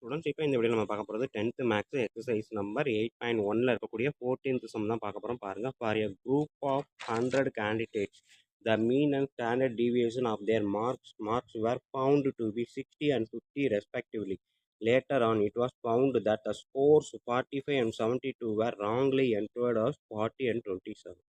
Students இப்போ இந்த video நம்ம பார்க்க போகிறது 10th மேக்ஸ் எக்ஸசைஸ் நம்பர் 8.1ல இருக்கக்கூடிய 14th சம் தான் பார்க்க போகிறோம். பாருங்கள், for a group of 100 candidates the mean and standard deviation of their marks were found to be 60 and 50 respectively. Later on it was found that the scores 45 and 72 were wrongly entered as 40 and 27.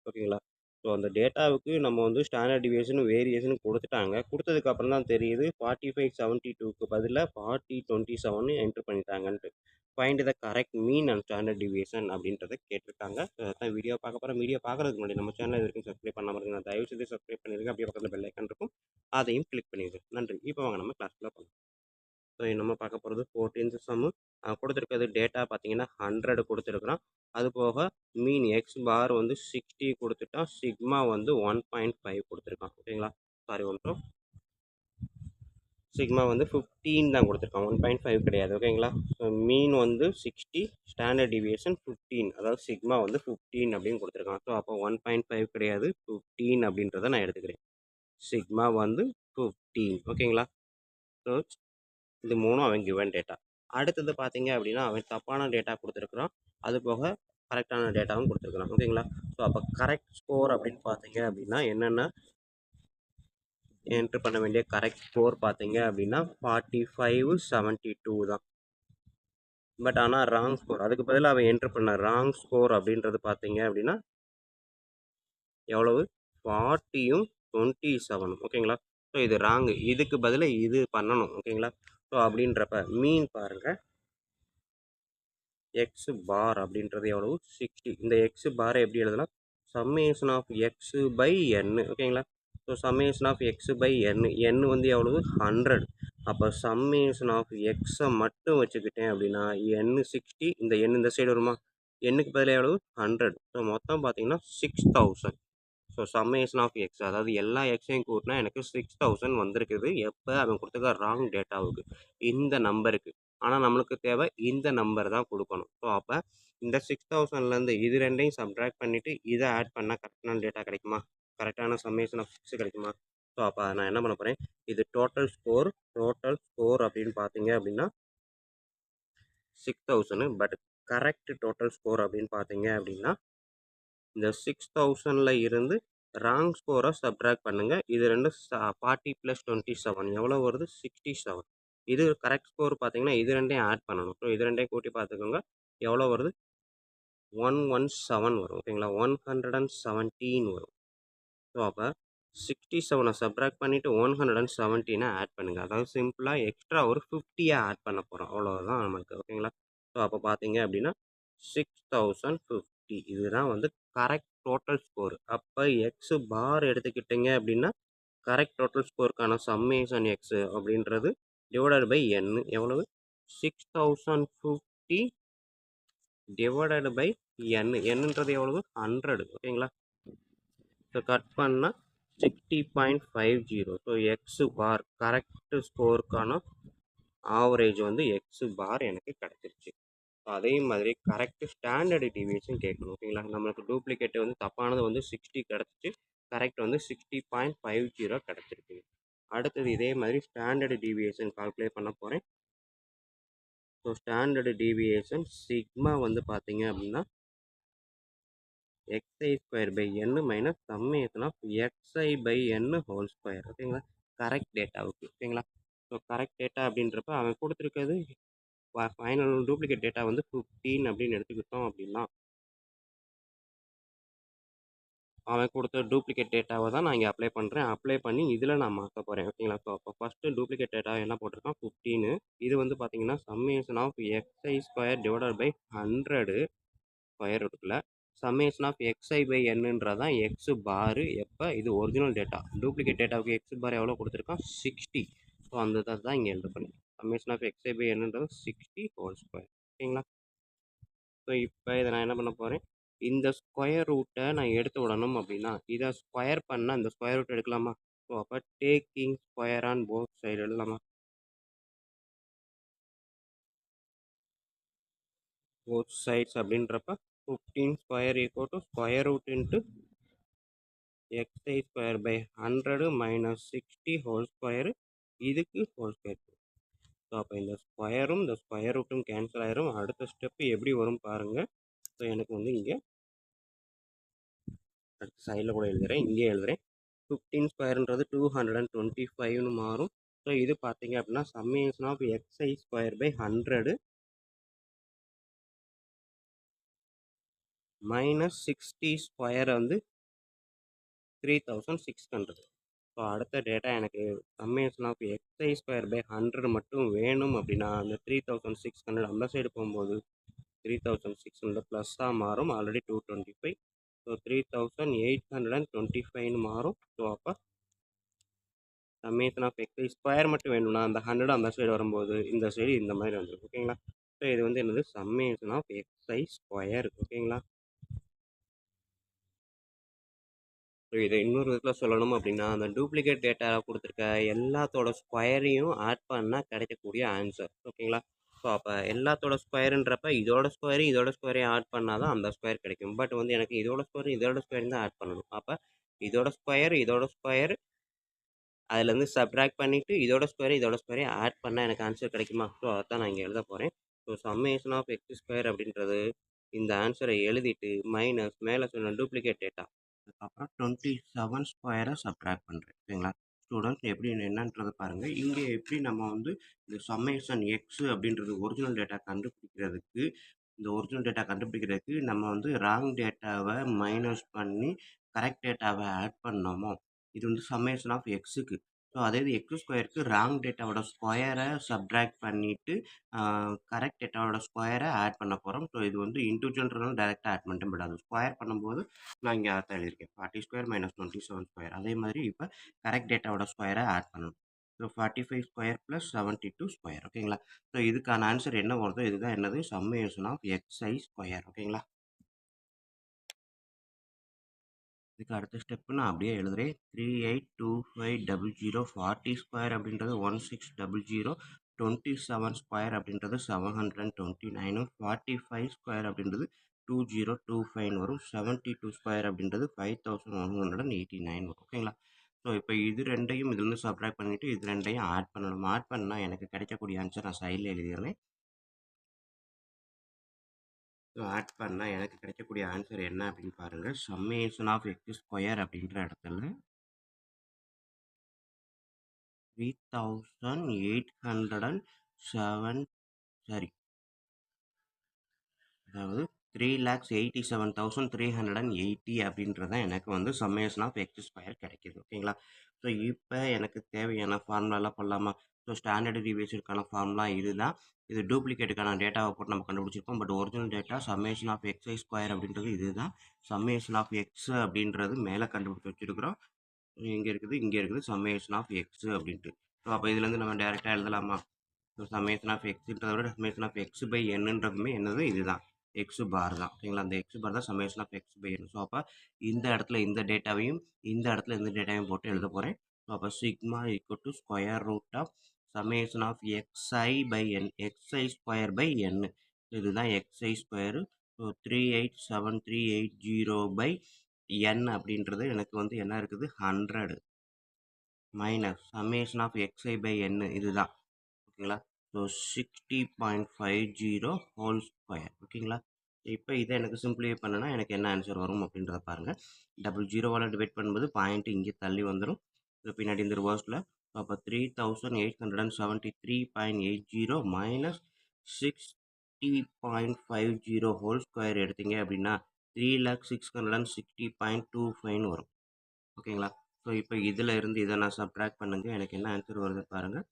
ஓகேங்களா? So அந்த டேட்டாவுக்கு நம்ம வந்து standard deviation variation கொடுத்துட்டாங்க. கொடுத்ததுக்கப்புறம் தான் தெரியுது 45-72க்கு பதிலாக 40-27 என்ட்ரு பண்ணிட்டாங்கன்ட்டு. Find the correct mean and standard deviation அப்படின்றத கேட்டிருக்காங்க. ஸோ அதான் வீடியோ பார்க்க போகிறோம். வீடியோ பார்க்குறதுக்கு முன்னாடி நம்ம சேனல் வரைக்கும் சப்ஸ்கிரைப் பண்ணாமல் இருக்குங்க, நான் தயவு செய்து சப்ஸ்கிரைப் பண்ணிடுங்க. அப்படியே பக்கத்தில் பெல் ஐக்கான் இருக்கும், அதையும் கிளிக் பண்ணிடுங்க. நன்றி. இப்போ வாங்க நம்ம கிளாஸ்க்குள்ள போகலாம். ஸோ நம்ம பார்க்க போகிறது 14th சம்மு. கொடுத்துருக்கிறது டேட்டா பார்த்தீங்கன்னா 100 கொடுத்துருக்குறோம். அது போக மீன் எக்ஸ் பார் வந்து 60 கொடுத்துட்டோம். சிக்மா வந்து 1.5 கொடுத்துருக்கான். ஓகேங்களா? சாரி, ஒன்றும் சிக்மா வந்து 15 தான் கொடுத்துருக்கான், 1.5 கிடையாது. ஓகேங்களா? ஸோ மீன் வந்து 60, ஸ்டாண்டர்ட் டிவியேஷன் 15, அதாவது சிக்மா வந்து 15 அப்படின்னு கொடுத்துருக்கான். ஸோ அப்போ 1.5 கிடையாது, 15 அப்படின்றத நான் எடுத்துக்கிறேன். சிக்மா வந்து 15. ஓகேங்களா? ஸோ இது மூணும் அவன் கிவன் டேட்டா. அடுத்தது பார்த்தீங்க அப்படின்னா அவன் தப்பான டேட்டா கொடுத்துருக்குறான், அது போக கரெக்டான டேட்டாவும் கொடுத்துருக்குறான். ஓகேங்களா? ஸோ அப்போ கரெக்ட் ஸ்கோர் அப்படின்னு பார்த்தீங்க அப்படின்னா என்னென்ன என்ட்ரு பண்ண வேண்டிய கரெக்ட் ஸ்கோர் பார்த்தீங்க அப்படின்னா 45-72 தான். பட் ஆனால் ராங் ஸ்கோர், அதுக்கு பதிலாக அவன் என்ட்ரு பண்ண ராங் ஸ்கோர் அப்படின்றது பார்த்தீங்க அப்படின்னா எவ்வளவு? 40யும் 27. ஓகேங்களா? ஸோ இது ராங்கு, இதுக்கு பதிலாக இது பண்ணணும். ஓகேங்களா? ஸோ அப்படின்றப்ப மீன் பாருங்கள், எக்ஸ் பார் அப்படின்றது எவ்வளவு? 60. இந்த எக்ஸ் பாரை எப்படி எழுதலாம்? Summation of X by N. ஓகேங்களா? So summation of X by N, N வந்து எவ்வளவு? 100. அப்போ சம்மேஷன் ஆஃப் எக்ஸை மட்டும் வச்சுக்கிட்டேன் அப்படின்னா என் 60, இந்த என் இந்த சைடு வருமா? எண்ணுக்கு பதிலாக எவ்வளவு? 100. ஸோ மொத்தம் பார்த்தீங்கன்னா 6000. ஸோ சம்மேஷன் ஆஃப் எக்ஸ், அதாவது எல்லா எக்ஸையும் கூட்டினா எனக்கு 6000 வந்திருக்குது. எப்போ? அவன் கொடுத்துருக்க ராங் டேட்டாவுக்கு, இந்த நம்பருக்கு. ஆனால் நம்மளுக்கு தேவை இந்த நம்பர் தான் கொடுக்கணும். ஸோ அப்போ இந்த 6000லேருந்து இது ரெண்டையும் சப்ட்ராக்ட் பண்ணிவிட்டு இதை ஆட் பண்ணால் கரெக்டான டேட்டா கிடைக்குமா? கரெக்டான சம்மேஷன் ஆஃப் எக்ஸ் கிடைக்குமா? ஸோ அப்போ நான் என்ன பண்ண போகிறேன், இது டோட்டல் ஸ்கோர் அப்படின்னு பார்த்தீங்க அப்படின்னா 6000. பட் கரெக்ட் டோட்டல் ஸ்கோர் அப்படின்னு பார்த்தீங்க அப்படின்னா இந்த 6000ல் இருந்து ராங் ஸ்கோரை சப்ட்ராக்ட் பண்ணுங்கள். இது ரெண்டு 40 + 27 எவ்வளோ வருது? 67. இது கரெக்ட் ஸ்கோர் பார்த்தீங்கன்னா இது ரெண்டையும் ஆட் பண்ணணும். ஸோ இது ரெண்டையும் கூட்டி பார்த்துக்கோங்க, எவ்வளோ வருது? 117 வரும். ஓகேங்களா? 117 வரும். ஸோ அப்போ 67 சப்ட்ராக்ட் பண்ணிவிட்டு 117 ஆட் பண்ணுங்கள். அதாவது சிம்பிளாக எக்ஸ்ட்ரா ஒரு 50 ஆட் பண்ண போகிறோம், அவ்வளோதான் நமக்கு. ஓகேங்களா? ஸோ அப்போ பார்த்தீங்க அப்படின்னா 6050 இதுதான் வந்து கரெக்ட் டோட்டல் ஸ்கோர். அப்போ எக்ஸ் பார் எடுத்துக்கிட்டிங்க அப்படின்னா கரெக்ட் டோட்டல் ஸ்கோருக்கான சம்மேஷன் எக்ஸ் அப்படின்றது டிவைடட் பை என் எவ்வளவு? 6050 டிவைடட் பை என். என்னன்றது எவ்வளவு? 100. ஓகேங்களா? ஸோ கட் பண்ணால் 60.50. ஸோ எக்ஸ் பார் கரெக்ட் ஸ்கோருக்கான ஆவரேஜ் வந்து எக்ஸ் பார் எனக்கு கிடச்சிருச்சு. அதே மாதிரி கரெக்ட் ஸ்டாண்டர்டு டிவியேஷன் கேட்கணும். ஓகேங்களா? நம்மளுக்கு டூப்ளிகேட் வந்து தப்பானது வந்து 60 கிடச்சிச்சு, கரெக்ட் வந்து 60.50 கிடச்சிருக்கு. அடுத்தது இதே மாதிரி ஸ்டாண்டர்டு டிவியேஷன் கால்குலேட் பண்ண போகிறேன். ஸோ ஸ்டாண்டர்டு டிவியேஷன் சிக்மா வந்து பார்த்தீங்க அப்படின்னா xi² n minus summation of xi/n whole square. ஓகேங்களா? கரெக்ட் டேட்டாவுக்கு. ஓகேங்களா? ஸோ கரெக்ட் டேட்டா அப்படின்றப்ப அவன் கொடுத்துருக்கிறது ஃபைனல் டூப்ளிகேட் டேட்டா வந்து 15 அப்படின்னு எடுத்துக்கிட்டோம் அப்படின்னா அவன் கொடுத்த டூப்ளிகேட் டேட்டாவை தான் நான் இங்கே அப்ளை பண்ணுறேன். அப்ளை பண்ணி இதில் நான் மாற்ற போகிறேன். ஓகேங்களா? ஸோ அப்போ ஃபஸ்ட்டு டூப்ளிகேட் டேட்டா என்ன போட்டிருக்கான்? 15. இது வந்து பார்த்தீங்கன்னா summation of xi² divided by 100 square ரூட்டுக்குள்ள சம்மேஷன் ஆஃப் xi/nன்றதான் எக்ஸ் பாரு. எப்போ? இது ஒரிஜினல் டேட்டா. டூப்ளிகேட் டேட்டாவுக்கு எக்ஸ் பார் எவ்வளோ கொடுத்துருக்கான்? 60. ஸோ அந்த தான் இங்கே எழுத பண்ணி சம்மேஷன் ஆஃப் xi/nன்றது 60 ஹோல் ஸ்கொயர். ஓகேங்களா? ஸோ இப்போ இதை நான் என்ன பண்ண போகிறேன், இந்த ஸ்கொயர் ரூட்டை நான் எடுத்து விடணும் அப்படின்னா இதை ஸ்கொயர் பண்ணால் இந்த ஸ்கொயர் ரூட் எடுக்கலாமா? ஸோ அப்போ taking square on both side எழுதலாமா? போத் சைட்ஸ் அப்படின்றப்ப 15 square equal to square root into xi² by 100 minus 60 whole square, இதுக்கு ஹோல் ஸ்கொயர். ஸோ அப்போ இந்த ஸ்கொயரும் இந்த ஸ்கொயர் ரூட்டும் கேன்சல் ஆயிரும். அடுத்த ஸ்டெப்பு எப்படி வரும் பாருங்கள். ஸோ எனக்கு வந்து இங்கே அடுத்த சைடில் கூட எழுதுகிறேன், இங்கே எழுதுகிறேன். 15 ஸ்கொயர்ன்றது 225ன்னு மாறும். ஸோ இது பார்த்தீங்க அப்படின்னா summation of x i square by 100 minus 60 square வந்து 3600. ஸோ அடுத்த டேட்டா எனக்கு summation of x i square by 100 மட்டும் வேணும் அப்படின்னா அந்த 3600 அந்த சைடு போகும்போது 3600 ப்ளஸ்ஸாக மாறும். ஆல்ரெடி 225. ஸோ 3825ன்னு மாறும். ஸோ அப்போ சம்மேஷன் ஆஃப் எக்ஸ்ஐ ஸ்கொயர் மட்டும் வேணும்னா அந்த 100 அந்த சைடு வரும்போது இந்த சைடு இந்த மாதிரி வந்துடும். ஓகேங்களா? ஸோ இது வந்து என்னது சம்மேஷன் ஆஃப் எக்ஸ்ஐ ஸ்கொயர். ஓகேங்களா? ஸோ இதை இன்னொரு விதத்தில் சொல்லணும் அப்படின்னா அந்த டூப்ளிகேட் டேட்டா கொடுத்துருக்க எல்லாத்தோட ஸ்கொயரையும் ஆட் பண்ணால் கிடைக்கக்கூடிய ஆன்சர். ஓகேங்களா? ஸோ அப்போ எல்லாத்தோட ஸ்கொயருன்றப்ப இதோட ஸ்கொயரையும் ஆட் பண்ணால் தான் அந்த ஸ்கொயர் கிடைக்கும். பட் வந்து எனக்கு இதோட ஸ்கொயர் தான் ஆட் பண்ணணும். அப்போ இதோட ஸ்கொயர் அதுலேருந்து சப்ட்ராக்ட் பண்ணிவிட்டு இதோட ஸ்கொயரையும் ஆட் பண்ணால் எனக்கு ஆன்சர் கிடைக்குமா? ஸோ அதான் நான் இங்கே எழுத போகிறேன். So summation of x square அப்படின்றது இந்த ஆன்சரை எழுதிட்டு மைனஸ் மேலே சொன்ன டூப்ளிகேட் டேட்டா அதுக்கப்புறம் 27 ஸ்கொயரை சப்ட்ராக்ட் பண்ணுறேன். ஓகேங்களா? ஸ்டூடெண்ட்ஸ் எப்படி என்னன்றது பாருங்கள். இங்கே எப்படி நம்ம வந்து இந்த சம்மேஷன் எக்ஸ் அப்படின்றது ஒரிஜினல் டேட்டா கண்டுபிடிக்கிறதுக்கு நம்ம வந்து ராங் டேட்டாவை மைனஸ் பண்ணி கரெக்ட் டேட்டாவை ஆட் பண்ணோமோ இது வந்து சம்மேஷன் ஆஃப் எக்ஸுக்கு. ஸோ அதே இது எக்ஸ் ஸ்கொயருக்கு ராங் டேட்டாவோட ஸ்கொயரை சப்ட்ராக்ட் பண்ணிவிட்டு கரெக்ட் டேட்டாவோட ஸ்கொயரை ஆட் பண்ண போகிறோம். ஸோ இது வந்து இண்டிவிஜுவல்ன்றதுனால டேரெக்டாக ஆட் பண்ணிட்டேன். பட் அது ஸ்கொயர் பண்ணும்போது நான் இங்கே அதான் எழுதியிருக்கேன் 40 ஸ்கொயர் மைனஸ் 27 ஸ்கொயர். அதே மாதிரி இப்போ கரெக்ட் டேட்டாவோட ஸ்கொயரை ஆட் பண்ணணும். So 45 square plus 72 square. ஓகேங்களா? ஸோ இதுக்கான ஆன்சர் என்ன வருதோ இதுதான் என்னது சம்மேஷன் ஆஃப் எக்ஸ்ஐ ஸ்கொயர். ஓகேங்களா? இதுக்கு அடுத்த ஸ்டெப்பு நான் அப்படியே எழுதுகிறேன். 382500 40 ஸ்கொயர் அப்படின்றது 1600 27 ஸ்கொயர் அப்படின்றது 729 45 ஸ்கொயர் அப்படின்றது 2025 வரும். 72 ஸ்கொயர் அப்படின்றது 5189 வரும். ஓகேங்களா? ஸோ இப்போ இது ரெண்டையும் இதுலேருந்து சப்ட்ராக்ட் பண்ணிவிட்டு இது ரெண்டையும் ஆட் பண்ணணும். ஆட் பண்ணால் எனக்கு கிடைக்கக்கூடிய ஆன்சர் நான் சைடில் எழுதிடுறேன். ஸோ ஆட் பண்ணால் எனக்கு கிடைக்கக்கூடிய ஆன்சர் என்ன அப்படின்னு பாருங்கள். சம்மேஷன் ஆஃப் எக்ஸ் ஸ்கொயர் அப்படின்ற இடத்துல 3807 சரி அதாவது 3,87,380 அப்படின்றது எனக்கு வந்து சம்மேஷன் ஆஃப் எக்ஸ் ஸ்கொயர் கிடைக்கிது. ஓகேங்களா? ஸோ இப்போ எனக்கு தேவையான ஃபார்முலாலாம் பண்ணலாமா? ஸோ ஸ்டாண்டர்டு டிவியேஷனுக்கான ஃபார்முலா இதுதான். இது டூப்ளிகேட்டுக்கான டேட்டாவை போட்டு நம்ம கண்டுபிடிச்சிருப்போம். But original data summation of x i square அப்படின்றது இதுதான். சம்மேஷன் ஆஃப் எக்ஸ் அப்படின்றது மேலே கண்டுபிடிச்சி வச்சுருக்கிறோம். இங்கே இருக்குது சம்மேஷன் ஆஃப் எக்ஸ் அப்படின்ட்டு. ஸோ அப்போ இதுலேருந்து நம்ம டேரெக்டாக எழுதலாமா? ஸோ சம்மேஷன் ஆஃப் எக்ஸ்ன்றதை விட சம்மேஷன் ஆஃப் எக்ஸ் பை என்னன்றதுமே என்னது இதுதான் எக்ஸ் பார் தான். ஓகேங்களா? அந்த எக்ஸ் பார் தான் summation of X by n. So அப்போ இந்த இடத்துல இந்த டேட்டாவையும் போட்டு எழுத போகிறேன். ஸோ அப்போ sigma equal to square root of summation of X I by N X I square by N. இதுதான் X I square. So 387380 by N அப்படின்றது எனக்கு வந்து என்ன இருக்குது 100 minus summation of X I by N இதுதான். ஓகேங்களா? So 60.50 whole square. ஓகேங்களா? இப்போ இதை எனக்கு சிம்பிளிஃபை பண்ணனா எனக்கு என்ன ஆன்சர் வரும் அப்படின்றத பாருங்கள். 00வால் டிவைட் பண்ணும்போது பாயிண்ட் இங்கே தள்ளி வந்துடும். இது பின்னாடி இந்த ரிவர்ஸில். அப்போ 3873.80 மைனஸ் 60.50 ஹோல் ஸ்கொயர் எடுத்தீங்க அப்படின்னா 3,660.25 வரும். ஓகேங்களா? ஸோ இப்போ இதில் இருந்து இதை நான் சப்ட்ராக்ட் பண்ணுங்க. எனக்கு என்ன ஆன்சர் வருது பாருங்கள்.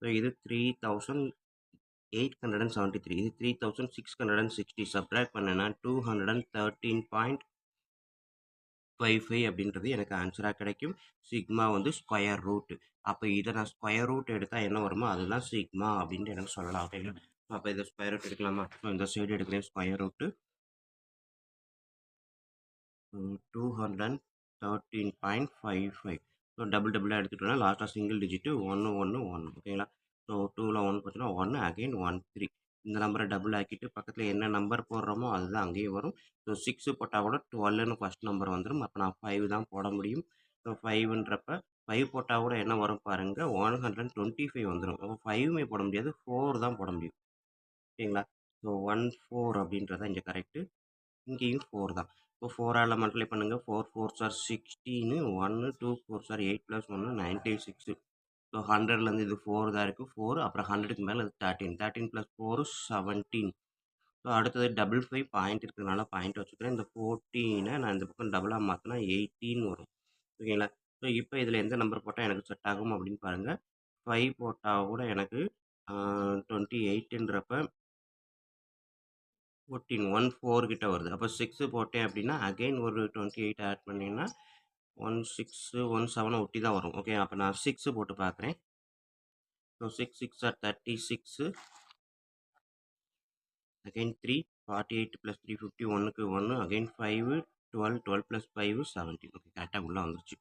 ஸோ இது 3,873. இது 3,660 சப்ட்ராக்ட் பண்ணனா 213.55 அப்படின்றது எனக்கு ஆன்சராக கிடைக்கும். சிக்மா வந்து ஸ்கொயர் ரூட். அப்போ இதை நான் ஸ்கொயர் ரூட் எடுத்தால் என்ன வருமோ அதுதான் சிக்மா அப்படின்ட்டு எனக்கு சொல்லலாம். ஓகேங்களா? அப்போ இதை ஸ்கொயர் ரூட் எடுக்கலாமா? ஸோ இந்த சைடு எடுக்கிறேன் ஸ்கொயர் ரூட்டு 213.55. ஸோ டபுளாக எடுத்துட்டோம்னா லாஸ்ட்டாக சிங்கிள் டிஜிட்டு 111. ஓகேங்களா? ஸோ 2ல் 1 போச்சுன்னா 1 அகைன் 13. இந்த நம்பரை டபுள் ஆக்கிட்டு பக்கத்தில் என்ன நம்பர் போடுறோமோ அதுதான் அங்கேயே வரும். ஸோ 6 போட்டால் கூட 12ன்னு ஃபஸ்ட் நம்பர் வந்துடும். அப்போ நான் 5 தான் போட முடியும். ஸோ 5ன்றப்ப 5 போட்டா கூட என்ன வரும் பாருங்க, 125 வந்துரும். அப்போ 5மே போட முடியாது. 4 தான் போட முடியும். ஓகேங்களா? ஸோ 14 அப்படின்றது தான் இங்க கரெக்ட்டு. இங்கேயும் 4 தான். இப்போ 4ஆல மல்டிப்ளை பண்ணுங்க. 4 4s R 16 1 2 4s R 8 + 1 96. So 100லேருந்து இது 4 தான் இருக்கு. 4 அப்புறம் 100க்கு மேல இது 13. 13 + 4 17. ஸோ அடுத்தது 55 பாயிண்ட் இருக்கிறதுனால பாயிண்ட் வச்சுக்கிறேன். இந்த 14 நான் இந்த பக்கம் டபுளா மாத்துனா 18 வரும். ஓகேங்களா? ஸோ இப்போ இதில எந்த நம்பர் போட்டா எனக்கு செட் ஆகும் அப்படின்னு பாருங்க. 5 போட்டா கூட எனக்கு 28ன்றப்ப 14 14 கிட்ட வருது. அப்போ 6 போட்டேன் அப்படின்னா, அகைன் ஒரு 28 ஆட் பண்ணீங்கன்னா, 16 17 ஒட்டி தான் வரும். ஓகே. அப்போ நான் 6 போட்டு பார்க்குறேன். So 6 6 are 36. அகைன் 3 48 + 3 51க்கு 1 அகைன் 5 12 12 + 5 17. ஓகே. கரெக்ட்டா உள்ள வந்துருச்சு.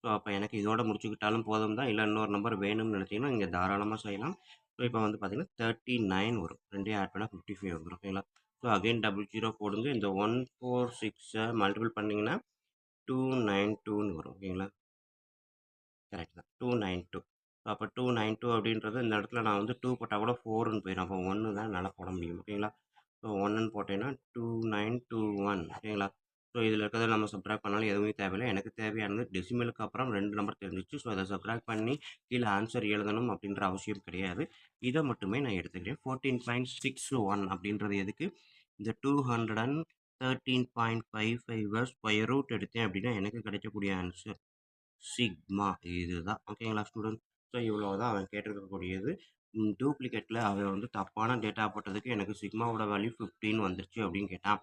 ஸோ அப்போ எனக்கு இதோட முடிச்சுக்கிட்டாலும் போதும் தான். இல்ல இன்னொரு நம்பர் வேணும்னு நினைச்சீங்கன்னா, நீங்க தாராளமா செய்யலாம். ஸோ இப்போ வந்து பார்த்தீங்கன்னா 39 வரும். 2யும் ஆட் பண்ணா 55 வந்துரும். ஓகேங்களா? ஸோ அகைன் 00 போடுங்க. இந்த 146 மல்டிபிள் பண்ணீங்கன்னா 292ன்னு வரும். ஓகேங்களா? கரெக்ட் தான். 292. அப்போ 292 அப்படின்றது இந்த இடத்துல நான் வந்து 2 போட்டா கூட 4ன்னு போயிரும். அப்போ 1 தான் என்னால போட முடியும். ஓகேங்களா? ஸோ 1ன்னு போட்டேன்னா 2921. ஓகேங்களா? ஸோ இதில இருக்கிறத நம்ம சப்ட்ராக்ட் பண்ணாலும் எதுவுமே தேவையில்ல. எனக்கு தேவையானது டெசிமலுக்கு அப்புறம் 2 நம்பர் தெரிஞ்சுச்சு. ஸோ இத சப்ட்ராக்ட் பண்ணி கீழ ஆன்சர் எழுதணும் அப்படின்ற அவசியம் கிடையாது. இத மட்டுமே நான் எடுத்துக்கிறேன். 14.61 அப்படின்றது எதுக்கு? இந்த 213.55 ஸ்கொயர் ரூட் எடுத்தேன் அப்படின்னா எனக்கு கிடைக்கக்கூடிய ஆன்சர் சிக்மா இதுதான். ஓகேங்களா ஸ்டூடெண்ட்ஸ்? ஸோ இவ்வளோதான் அவன் கேட்டிருக்கக்கூடியது. டூப்ளிகேட்ல அவன் வந்து தப்பான டேட்டா போட்டதுக்கு எனக்கு சிக்மாவோட வேல்யூ 15 வந்துருச்சு அப்படின்னு கேட்டான்.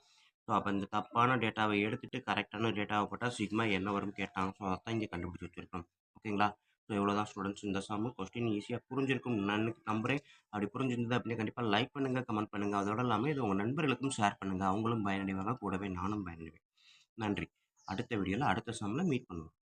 ஸோ அப்போ இந்த தப்பான டேட்டாவை எடுத்துட்டு கரெக்டான டேட்டாவை போட்டா சிக்மா என்ன வரும்னு கேட்டான். ஸோ அதான் இங்கே கண்டுபிடிச்சு வச்சிருக்கோம். ஓகேங்களா? ஸோ இவ்வளோதான் ஸ்டூடெண்ட்ஸ். இந்த சம்மு கொஸ்டின் ஈஸியாக புரிஞ்சிருக்கும் நான் நம்புறேன். அப்படி புரிஞ்சிருந்தது அப்படின்னா கண்டிப்பாக லைக் பண்ணுங்க, கமெண்ட் பண்ணுங்க. அதோட இல்லாமல் இது உங்கள் நண்பர்களுக்கும் ஷேர் பண்ணுங்க. அவங்களும் பயனடைவாங்க. கூடவே நானும் பயனடைவேன். நன்றி. அடுத்த வீடியோல அடுத்த சம்மில் மீட் பண்ணுவோம்.